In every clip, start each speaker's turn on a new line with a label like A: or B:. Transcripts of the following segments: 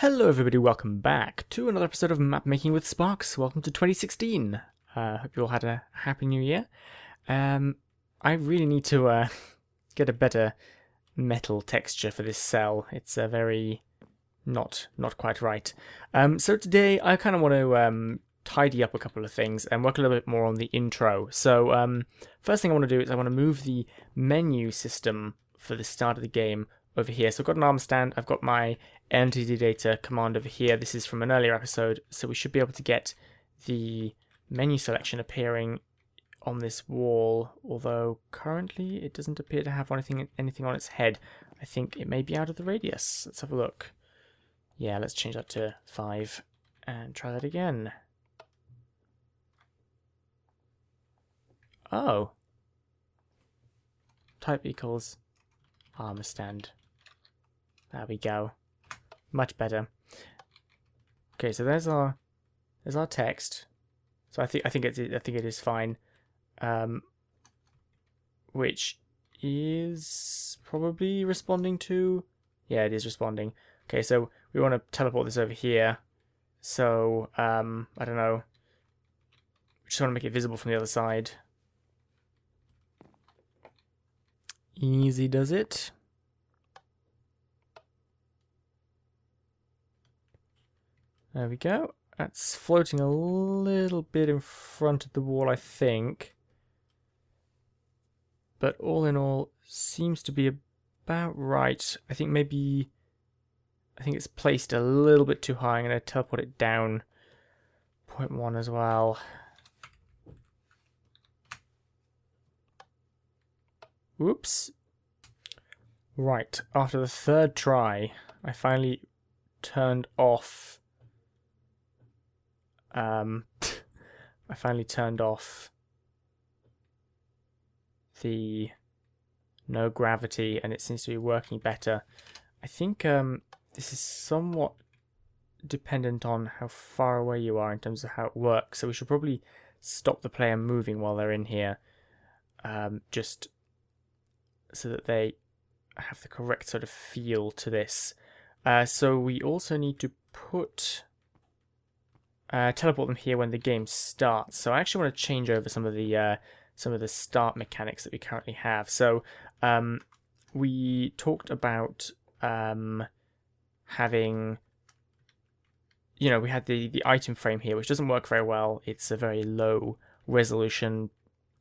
A: Hello everybody, welcome back to another episode of Map Making with Sparks. Welcome to 2016. Hope you all had a happy new year. I really need to get a better metal texture for this cell. It's very not quite right. So today I kind of want to tidy up a couple of things and work a little bit more on the intro. So first thing I want to do is I want to move the menu system for the start of the game over here. So I've got an arm stand, I've got my entity data command over here. This is from an earlier episode, so we should be able to get the menu selection appearing on this wall, although currently it doesn't appear to have anything on its head. I think it may be out of the radius. Let's have a look. Yeah, let's change that to 5 and try that again. Oh. Type equals armor stand. There we go. Much better. Okay, so there's our text. So I think it is fine. Which is probably responding to. Yeah, it is responding. Okay, so we want to teleport this over here. So I don't know. We just want to make it visible from the other side. Easy does it. There we go. That's floating a little bit in front of the wall, I think. But all in all, seems to be about right. I think it's placed a little bit too high. I'm going to teleport it down 0.1 as well. Whoops. Right, after the third try, I finally turned off the no gravity, and it seems to be working better. I think this is somewhat dependent on how far away you are in terms of how it works, so we should probably stop the player moving while they're in here, just so that they have the correct sort of feel to this. So we also need to teleport them here when the game starts. So I actually want to change over some of the start mechanics that we currently have. So we talked about having, we had the item frame here, which doesn't work very well. It's a very low resolution,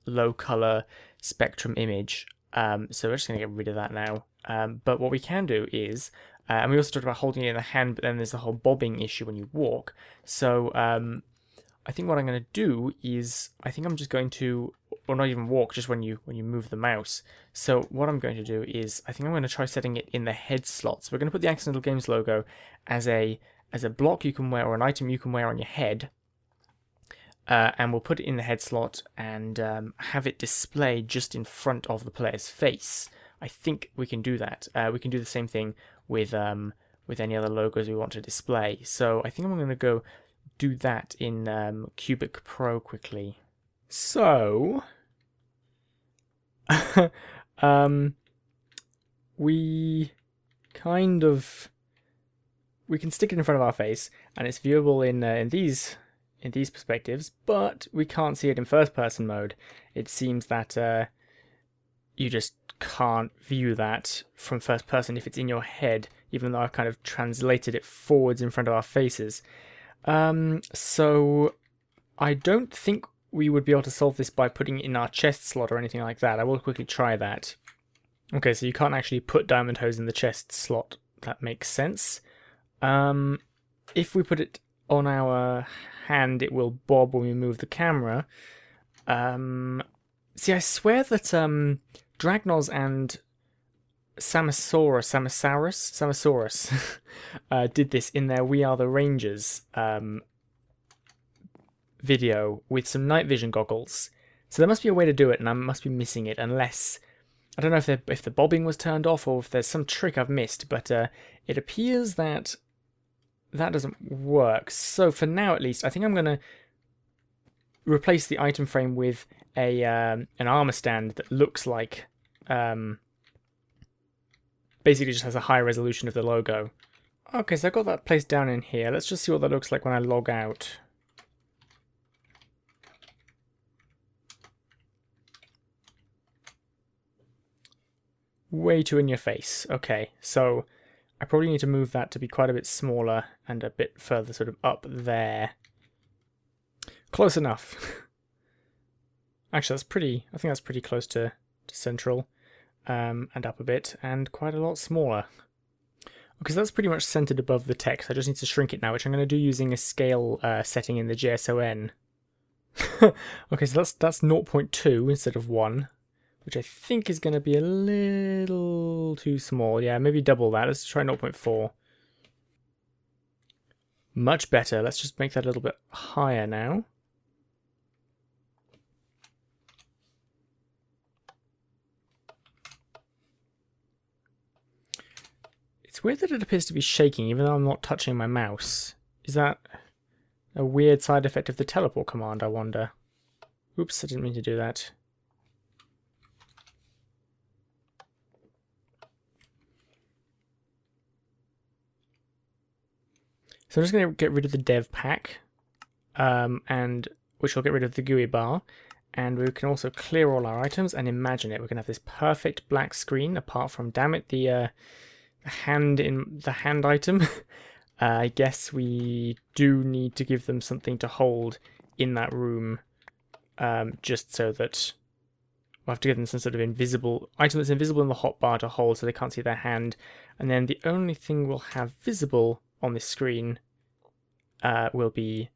A: low color spectrum image. So we're just going to get rid of that now. But what we can do is, and we also talked about holding it in the hand, but then there's the whole bobbing issue when you walk. So I think what I'm going to do is, I think I'm just going to, or not even walk, just when you move the mouse. So what I'm going to do is, I think I'm going to try setting it in the head slot. So we're going to put the Accidental Games logo as a block you can wear, or an item you can wear on your head. And we'll put it in the head slot and have it display just in front of the player's face. I think we can do that. We can do the same thing with any other logos we want to display. So I think I'm going to go do that in Cubic Pro quickly. So we can stick it in front of our face, and it's viewable in these perspectives, but we can't see it in first person mode. It seems that you just can't view that from first person if it's in your head, even though I've kind of translated it forwards in front of our faces. So I don't think we would be able to solve this by putting it in our chest slot or anything like that. I will quickly try that. Okay, so you can't actually put diamond hose in the chest slot. That makes sense. If we put it on our hand, it will bob when we move the camera. See, I swear that Dragnos and Samasaurus did this in their We Are the Rangers video with some night vision goggles. So there must be a way to do it, and I must be missing it, unless, I don't know if the bobbing was turned off or if there's some trick I've missed, but it appears that doesn't work. So for now, at least, I think I'm going to replace the item frame with an armor stand that looks like, basically just has a high resolution of the logo. Okay, so I got that placed down in here. Let's just see what that looks like when I log out. Way too in your face. Okay, so I probably need to move that to be quite a bit smaller and a bit further sort of up there. Close enough. Actually, that's pretty, I think that's pretty close to central, and up a bit, and quite a lot smaller. Okay, so that's pretty much centered above the text. I just need to shrink it now, which I'm going to do using a scale setting in the JSON. Okay, so that's 0.2 instead of 1, which I think is going to be a little too small. Yeah, maybe double that. Let's try 0.4. Much better. Let's just make that a little bit higher now. It's weird that it appears to be shaking even though I'm not touching my mouse. Is that a weird side effect of the teleport command, I wonder? Oops, I didn't mean to do that. So I'm just going to get rid of the dev pack, and which will get rid of the GUI bar. And we can also clear all our items and imagine it. We're going to have this perfect black screen, apart from, damn it, the hand item. I guess we do need to give them something to hold in that room, just so that we'll have to give them some sort of invisible item that's invisible in the hotbar to hold so they can't see their hand. And then the only thing we'll have visible on this screen will be,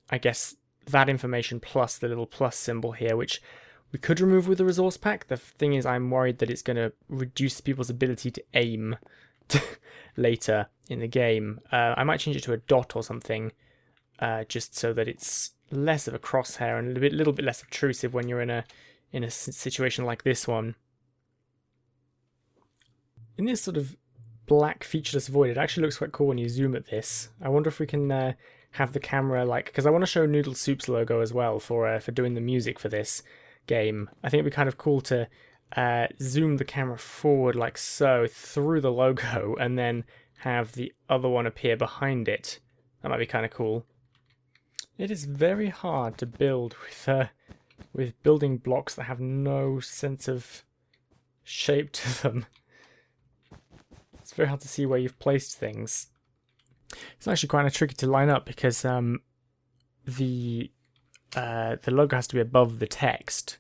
A: I guess, that information plus the little plus symbol here, which we could remove with the resource pack. The thing is, I'm worried that it's going to reduce people's ability to aim later in the game. I might change it to a dot or something, just so that it's less of a crosshair and a little bit less obtrusive when you're in a situation like this one. In this sort of black featureless void, it actually looks quite cool when you zoom at this. I wonder if we can have the camera, like, because I want to show Noodle Soup's logo as well for doing the music for this game. I think it'd be kind of cool to zoom the camera forward like so through the logo and then have the other one appear behind it. That might be kind of cool. It is very hard to build with building blocks that have no sense of shape to them. It's very hard to see where you've placed things. It's actually quite tricky to line up because the logo has to be above the text.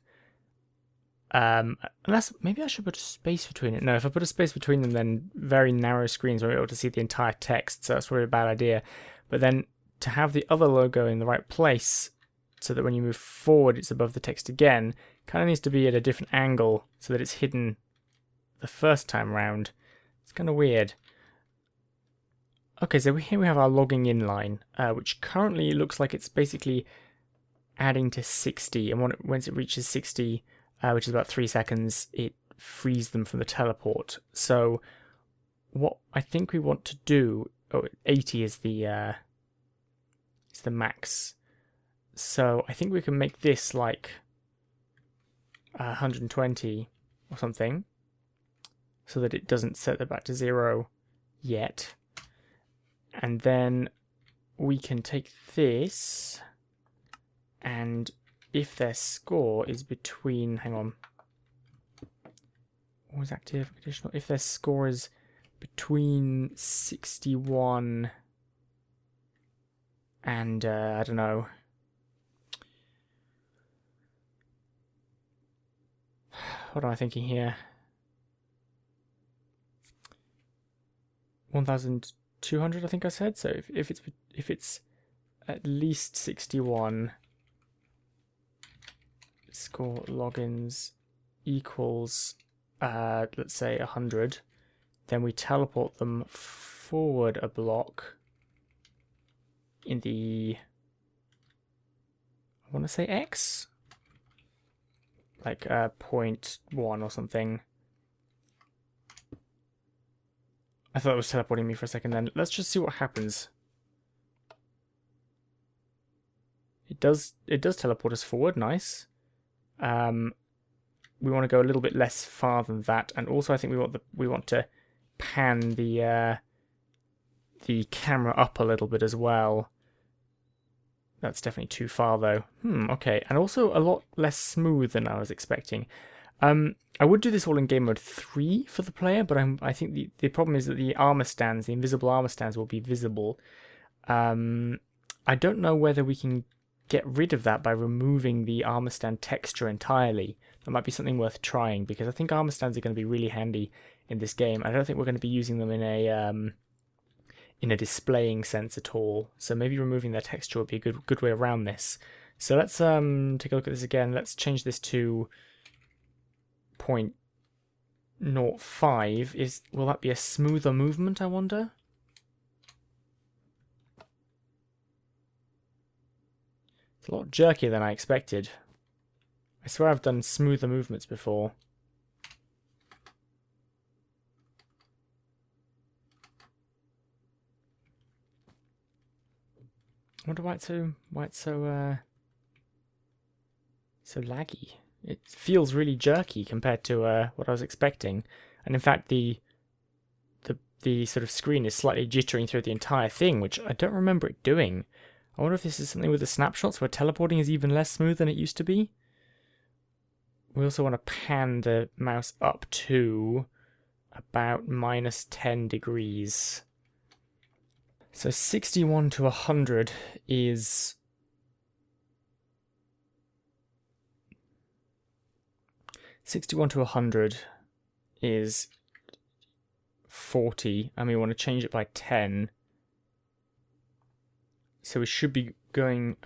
A: Unless maybe I should put a space between it. No, if I put a space between them, then very narrow screens won't be able to see the entire text. So that's probably a bad idea. But then to have the other logo in the right place, so that when you move forward, it's above the text again, kind of needs to be at a different angle so that it's hidden the first time round. It's kind of weird. Okay, so here we have our logging in line, which currently looks like it's basically adding to 60, and once it reaches 60, which is about 3 seconds, it frees them from the teleport. So what I think we want to do, 80 is the max. So I think we can make this like 120 or something, so that it doesn't set it back to 0 yet. And then we can take this, and if their score is between, hang on, what was active, additional, if their score is between 61 and, I don't know, what am I thinking here, 1,200 I think I said, so if it's at least 61, score logins equals let's say 100, then we teleport them forward a block in the, I want to say X, like 0.1 or something. I thought it was teleporting me for a second then. Let's just see what happens. It does teleport us forward, nice. We want to go a little bit less far than that, and also I think we want to pan the the camera up a little bit as well. That's definitely too far though. Okay, and also a lot less smooth than I was expecting. I would do this all in game mode 3 for the player, but I think the problem is that the armor stands, the invisible armor stands, will be visible. I don't know whether we can get rid of that by removing the armor stand texture entirely. That might be something worth trying, because I think armor stands are going to be really handy in this game. I don't think we're going to be using them in a displaying sense at all. So maybe removing their texture would be a good way around this. So let's take a look at this again. Let's change this to 0.05. Will that be a smoother movement, I wonder? It's a lot jerkier than I expected. I swear I've done smoother movements before. I wonder why it's so laggy. It feels really jerky compared to what I was expecting, and in fact the sort of screen is slightly jittering through the entire thing, which I don't remember it doing. I wonder if this is something with the snapshots where teleporting is even less smooth than it used to be. We also want to pan the mouse up to about -10 degrees. So 61 to 100 is 61 to 100 is 40, and we want to change it by 10. So we should be going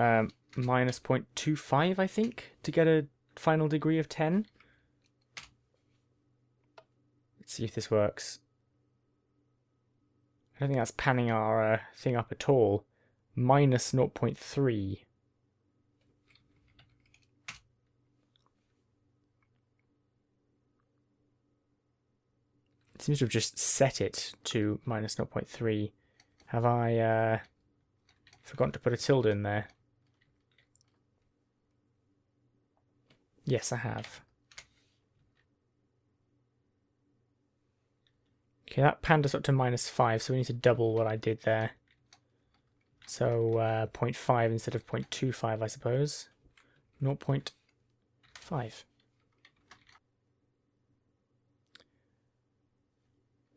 A: minus 0.25, I think, to get a final degree of 10. Let's see if this works. I don't think that's panning our thing up at all. Minus 0.3. It seems to have just set it to minus 0.3. Have I forgotten to put a tilde in there? Yes, I have. Okay, that panned us up to -5, so we need to double what I did there. So 0.5 instead of 0.25, I suppose. 0.5.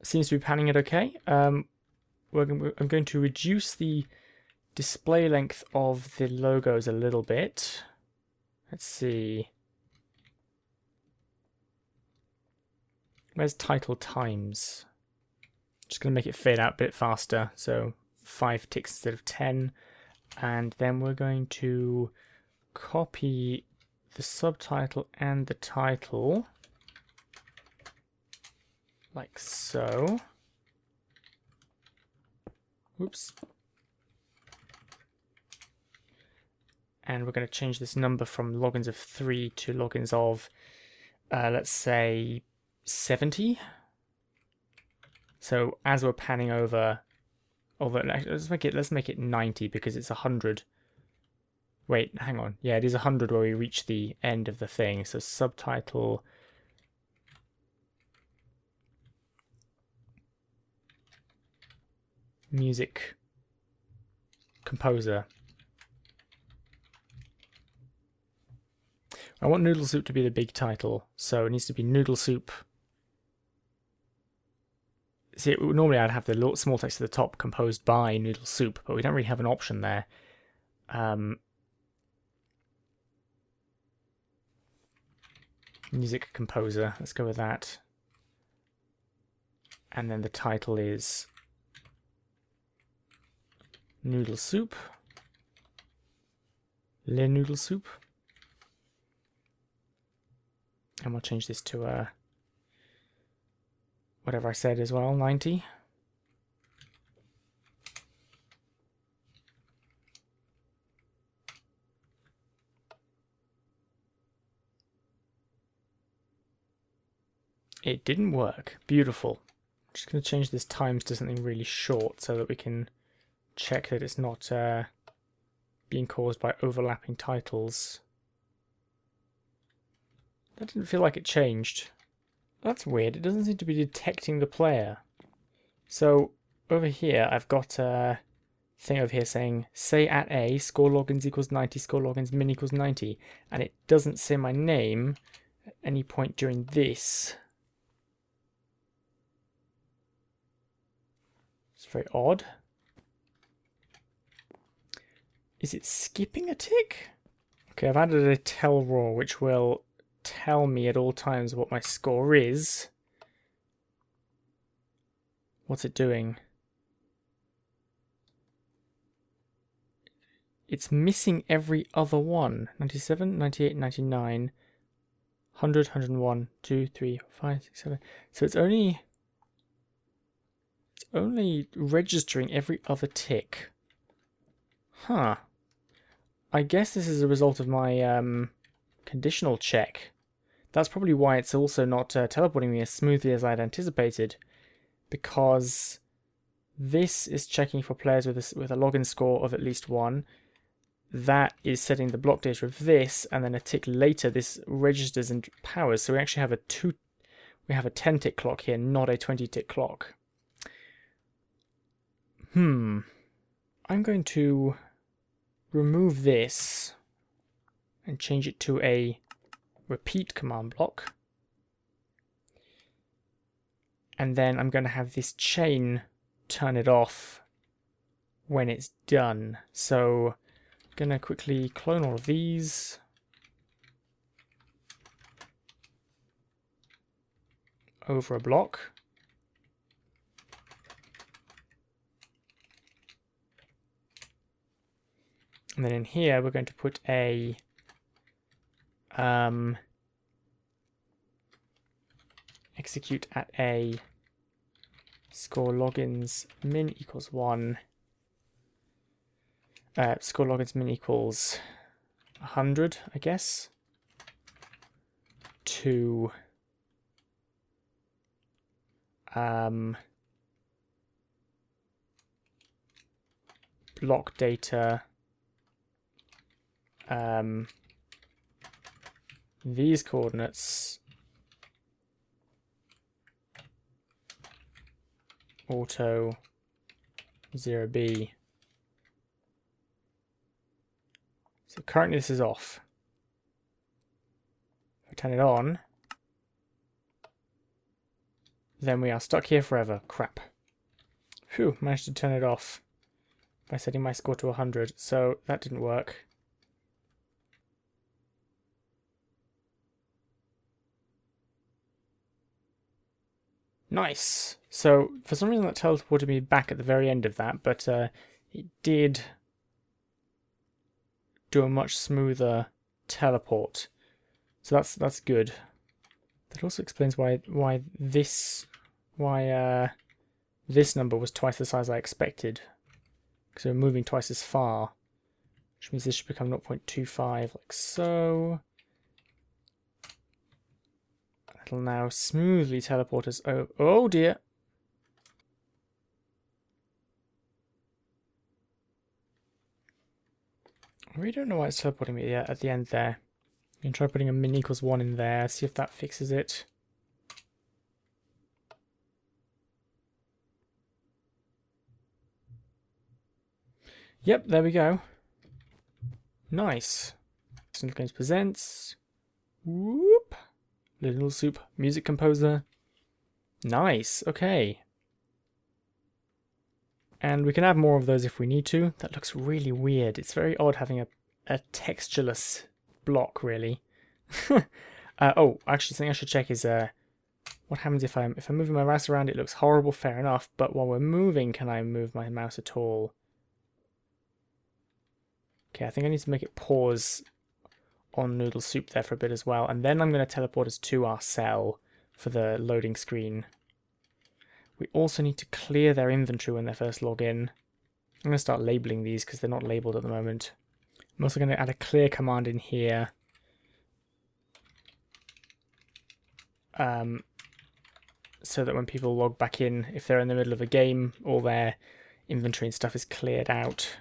A: Seems to be panning it okay. I'm going to reduce the display length of the logos a little bit. Let's see. Where's title times? Just going to make it fade out a bit faster, so 5 ticks instead of 10. And then we're going to copy the subtitle and the title, like so. Oops. And we're going to change this number from logins of 3 to logins of, let's say, 70. So as we're panning over, although let's make it 90 because it's 100. Wait, hang on. Yeah, it is 100 where we reach the end of the thing. So subtitle music composer. I want Noodle Soup to be the big title, so it needs to be Noodle Soup. See, normally I'd have the small text at the top composed by Noodle Soup, but we don't really have an option there. Music composer, let's go with that. And then the title is Noodle Soup. Le Noodle Soup. And we'll change this to whatever I said as well, 90. It didn't work. Beautiful. I'm just going to change this times to something really short so that we can check that it's not being caused by overlapping titles. That didn't feel like it changed. That's weird. It doesn't seem to be detecting the player. So over here, I've got a thing over here saying, say at A, score logins equals 90, score logins min equals 90. And it doesn't say my name at any point during this. It's very odd. Is it skipping a tick? Okay, I've added a tell raw, which will tell me at all times what my score is. What's it doing? It's missing every other one. 97, 98, 99, 100, 101, 2, 3, 5, 6, 7. So it's only registering every other tick. Huh. I guess this is a result of my conditional check. That's probably why it's also not teleporting me as smoothly as I'd anticipated. Because this is checking for players with a login score of at least 1. That is setting the block data of this, and then a tick later this registers and powers. So we actually have a 10 tick clock here, not a 20 tick clock. I'm going to remove this and change it to a repeat command block. And then I'm going to have this chain turn it off when it's done. So I'm going to quickly clone all of these. Over a block. And then in here we're going to put a execute at a score logins min equals 1. Score logins min equals 100, I guess. To block data these coordinates auto 0b. So currently this is off. If I turn it on, then we are stuck here forever. Crap. Phew, managed to turn it off by setting my score to 100, so that didn't work. Nice. So for some reason that teleported me back at the very end of that, but it did do a much smoother teleport. So that's good. That also explains why this number was twice the size I expected. Because we're moving twice as far. Which means this should become 0.25 like so. It'll now smoothly teleport us over. Oh dear. I really don't know why it's teleporting me at the end there. You can try putting a min equals 1 in there, see if that fixes it. Yep, there we go. Nice. Little Games presents. Whoop. Little Soup, music composer. Nice, okay. And we can add more of those if we need to. That looks really weird. It's very odd having a textureless block, really. Oh, actually, something I should check is what happens if I'm moving my mouse around. It looks horrible, fair enough. But while we're moving, can I move my mouse at all? Okay, I think I need to make it pause on Noodle Soup there for a bit as well, and then I'm going to teleport us to our cell for the loading screen. We also need to clear their inventory when they first log in. I'm going to start labeling these because they're not labeled at the moment. I'm also going to add a clear command in here. So that when people log back in, if they're in the middle of a game, all their inventory and stuff is cleared out.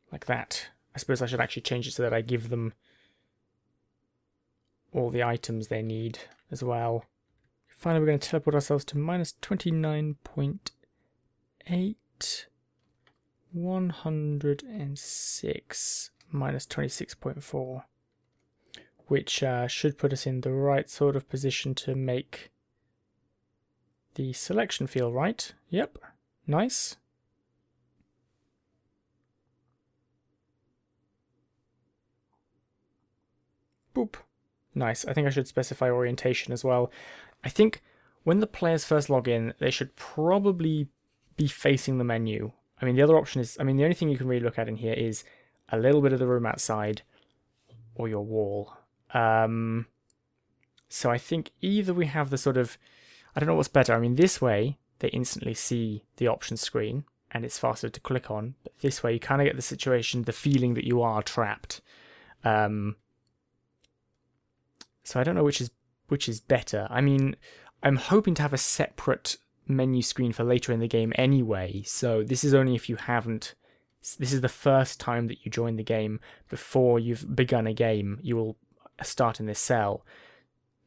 A: Like that. I suppose I should actually change it so that I give them all the items they need as well. Finally, we're going to teleport ourselves to minus 29.8 106 minus 26.4, which should put us in the right sort of position to make the selection feel right. Yep, nice. Boop. Nice. I think I should specify orientation as well. I think when the players first log in, they should probably be facing the menu. I mean, the other option is, the only thing you can really look at in here is a little bit of the room outside or your wall. So I think either we have the sort of, I don't know what's better. I mean, this way, they instantly see the options screen and it's faster to click on. But this way, you kind of get the situation, the feeling that you are trapped. So I don't know which is better. I mean, I'm hoping to have a separate menu screen for later in the game anyway. So this is only if you haven't. This is the first time that you join the game before you've begun a game. You will start in this cell.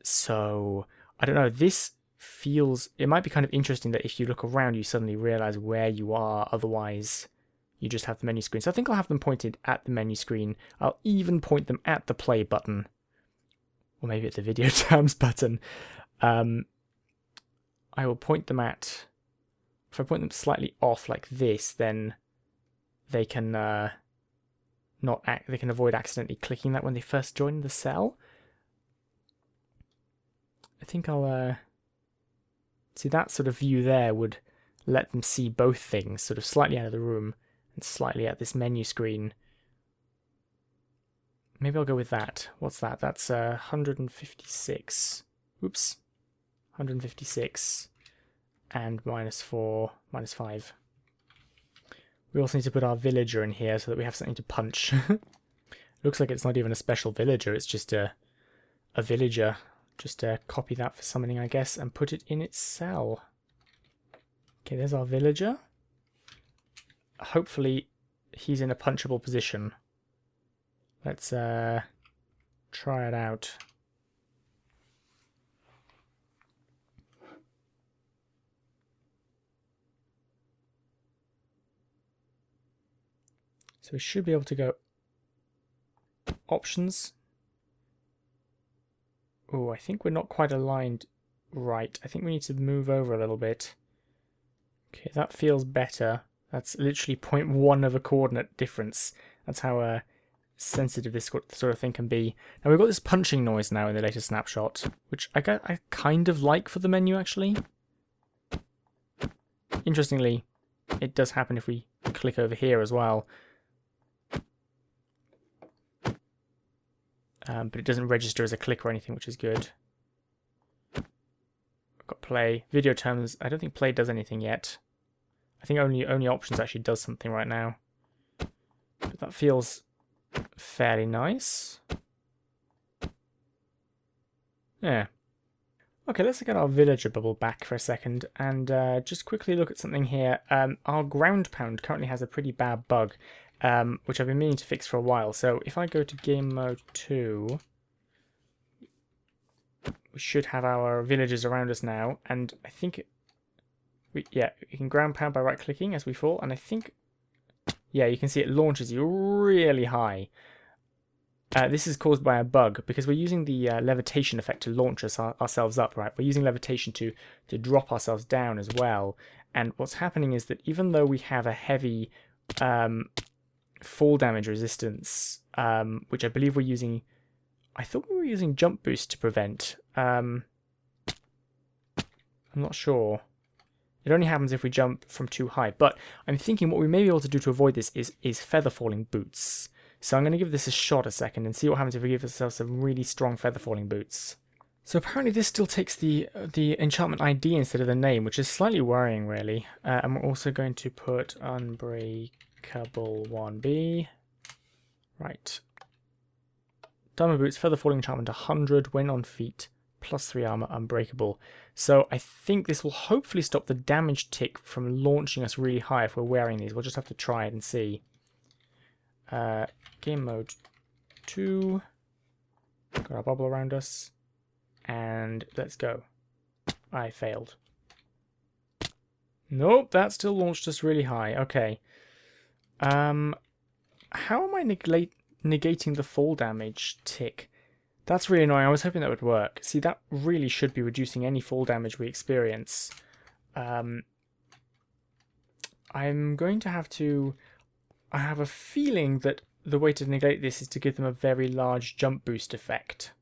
A: So I don't know. This feels. It might be kind of interesting that if you look around, you suddenly realize where you are. Otherwise, you just have the menu screen. So I think I'll have them pointed at the menu screen. I'll even point them at the play button. Or maybe at the video tabs button. I will point them at... If I point them slightly off like this, then they can they can avoid accidentally clicking that when they first join the cell. I think I'll... see, that sort of view there would let them see both things, sort of slightly out of the room and slightly at this menu screen. Maybe I'll go with that. What's that? That's 156. Oops. 156. And -4, -5. We also need to put our villager in here so that we have something to punch. Looks like it's not even a special villager. It's just a villager. Just copy that for summoning, I guess, and put it in its cell. Okay, there's our villager. Hopefully he's in a punchable position. Let's try it out. So we should be able to go options. Oh, I think we're not quite aligned right. I think we need to move over a little bit. Okay, that feels better. That's literally 0.1 of a coordinate difference. That's how sensitive this sort of thing can be. Now we've got this punching noise now in the latest snapshot, which I kind of like for the menu actually. Interestingly, it does happen if we click over here as well. But it doesn't register as a click or anything, which is good. I've got play. Video terms, I don't think play does anything yet. I think only options actually does something right now. But that feels fairly nice. Yeah. Okay, let's get our villager bubble back for a second and just quickly look at something here. Our ground pound currently has a pretty bad bug, which I've been meaning to fix for a while. So if I go to game mode 2, we should have our villagers around us now, and I think we can ground pound by right clicking as we fall, and I think you can see it launches you really high. This is caused by a bug because we're using the levitation effect to launch ourselves up, right? We're using levitation to drop ourselves down as well. And what's happening is that even though we have a heavy fall damage resistance, which I believe we're using, I thought we were using jump boost to prevent. I'm not sure. It only happens if we jump from too high. But I'm thinking what we may be able to do to avoid this is feather falling boots. So I'm going to give this a shot a second and see what happens if we give ourselves some really strong feather falling boots. So apparently this still takes the enchantment ID instead of the name, which is slightly worrying really. And we're also going to put Unbreakable 1B. Right. Diamond boots, feather falling enchantment 100, when on feet, +3 armor, unbreakable. So I think this will hopefully stop the damage tick from launching us really high if we're wearing these. We'll just have to try it and see. Game mode 2. Got our bubble around us. And let's go. I failed. Nope, that still launched us really high. Okay. How am I negating the fall damage tick? That's really annoying. I was hoping that would work. See, that really should be reducing any fall damage we experience. I'm going to have to... I have a feeling that the way to negate this is to give them a very large jump boost effect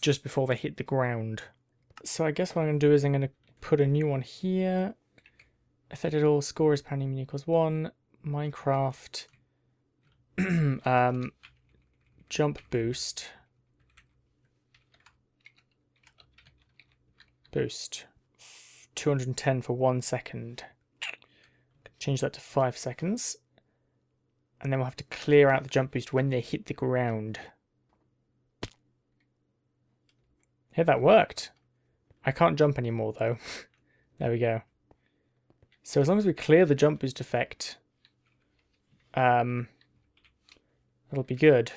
A: just before they hit the ground. So I guess what I'm going to do is I'm going to put a new one here. Affected all, score is pounding equals 1. Minecraft jump boost. Boost. 210 for 1 second. Change that to 5 seconds. And then we'll have to clear out the jump boost when they hit the ground. Hey, that worked. I can't jump anymore though. There we go. So as long as we clear the jump boost effect, it'll be good.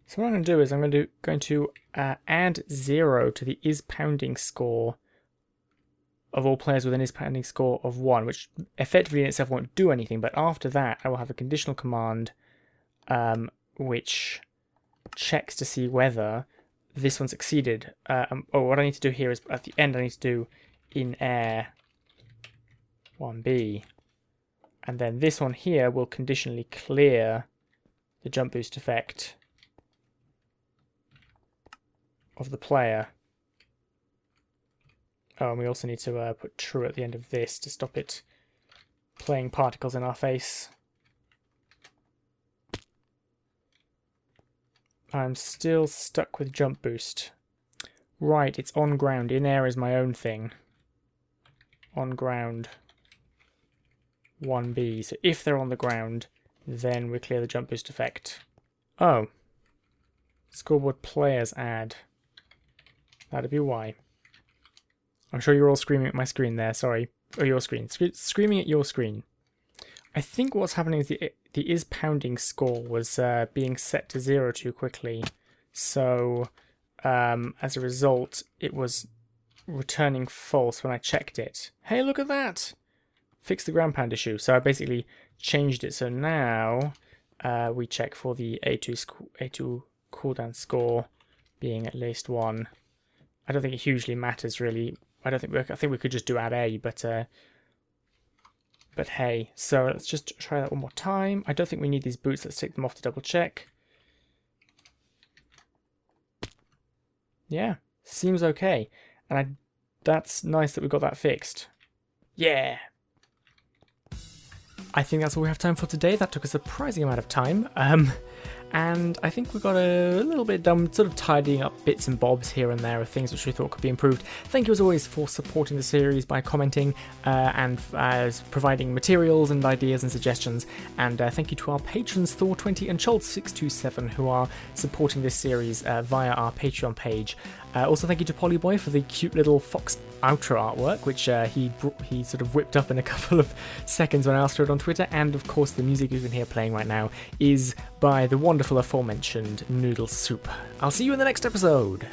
A: So what I'm going to do is I'm going to add 0 to the is pounding score of all players with an is pounding score of 1, which effectively in itself won't do anything, but after that I will have a conditional command which checks to see whether this one's exceeded. What I need to do here is at the end I need to do in air 1b, and then this one here will conditionally clear the jump boost effect of the player. Oh, and we also need to put true at the end of this to stop it playing particles in our face. I'm still stuck with jump boost. Right, it's on ground. In air is my own thing. On ground 1b. So if they're on the ground, then we clear the jump boost effect. Oh. Scoreboard players add. That'd be why. I'm sure you're all screaming at my screen there, sorry. Or your screen. Screaming at your screen. I think what's happening is the is pounding score was being set to 0 too quickly. So, as a result, it was returning false when I checked it. Hey, look at that! Fix the ground pound issue. So I basically changed it. So now we check for the A2 cooldown score being at least 1. I don't think it hugely matters really. I think we could just do add A, but hey. So let's just try that one more time. I don't think we need these boots. Let's take them off to double check. Yeah, seems okay. And that's nice that we got that fixed. Yeah. I think that's all we have time for today. That took a surprising amount of time. And I think we got a little bit done sort of tidying up bits and bobs here and there of things which we thought could be improved. Thank you as always for supporting the series by commenting and providing materials and ideas and suggestions. And thank you to our patrons Thor20 and Chold627 who are supporting this series via our Patreon page. Also thank you to Polyboy for the cute little fox outro artwork, which he sort of whipped up in a couple of seconds when I asked for it on Twitter. And of course the music you can hear playing right now is by the wonderful aforementioned Noodle Soup. I'll see you in the next episode!